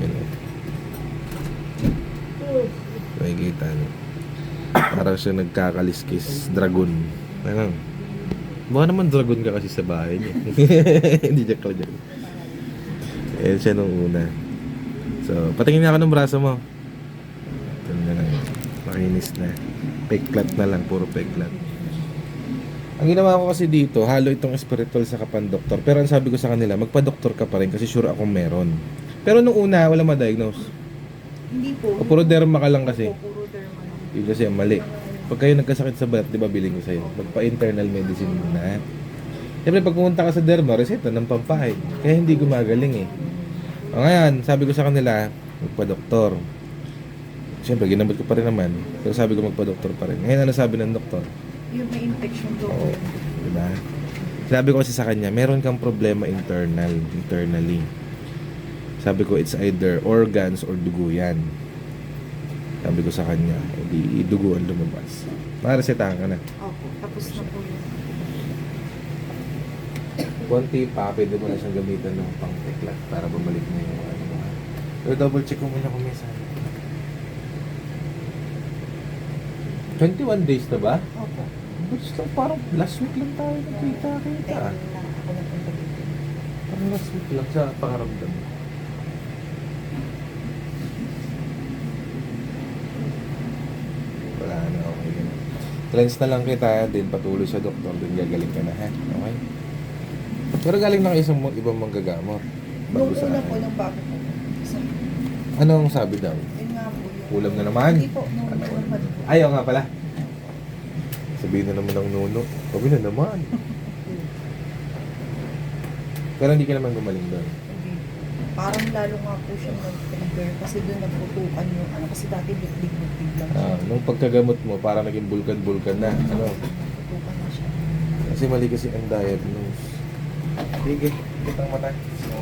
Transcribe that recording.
Yan. Makikita nyo. Parang siya nagkakaliskis. Dragon. Ano? Mukha naman dragon ka kasi sa bahay niya. Hindi joke lang dyan. Ayan siya nung una. So, patingin nga ako ng braso mo. Ito na lang. Makinis na. Peklat na lang. Puro peklat. Ang ginawa ko kasi dito, halo itong spiritual sa kapandoktor. Pero ang sabi ko sa kanila, magpa-doktor ka pa rin kasi sure akong meron. Pero nung una, wala ma-diagnose. Hindi po. O puro derma ka lang kasi. Puro derma lang. Yun kasi ang mali. Pag kayo nagkasakit sa balat, di ba biling ko sa'yo? Magpa-internal medicine muna. Siyempre, pag pumunta ka sa derma, reseta ng pampahid. Kaya hindi gumagaling eh. O ngayon, sabi ko sa kanila, magpa-doktor. Siyempre, ginamit ko pa rin naman. Pero sabi ko magpa-doktor pa rin. Ngayon, ano sabi ng doktor? Yung may infection po. Oo. Diba? Sabi ko kasi sa kanya, meron kang problema internally. Sabi ko, it's either organs or dugo yan. Sabi ko sa kanya, hindi dugo ang lumabas. Makaresetahan ka na. Opo, tapos na po yun. Konti pa, pwede mo na siyang gamitan ng pang-teklat para bumalik na yung ano mo. Pero double check ko muna kung may sana. 21 days na ba? Opo. Gusto lang, parang last week lang tayo nagkita-kita. Ako nagpunta dito. Parang last week lang sa pangaramdam. Wala na, okay na. Cleanse na lang kita, din patuloy sa doktor, din gagaling ka na, ha? Okay? Pero galing na kayo sa ibang manggagamot. Nung Bago sa una akin. po, nung bago po. Anong sabi daw? Yun nga po yung... Kulam na naman? Hindi po, nung Ano? una pa po. Ayaw nga pala. Sabihin na naman ng nuno. Sabi na naman. Pero hindi ka naman gumaling doon. Hindi. Parang lalo nga po siyang nag-trigger kasi doon nagputukan yung ano kasi dati biglig-biglig lang siya. Nung pagkagamot mo, parang naging bulkan-bulkan na. Ano? Nagputukan na siya. Kasi mali kasi ang diagnose. Sige, kitang mata. So,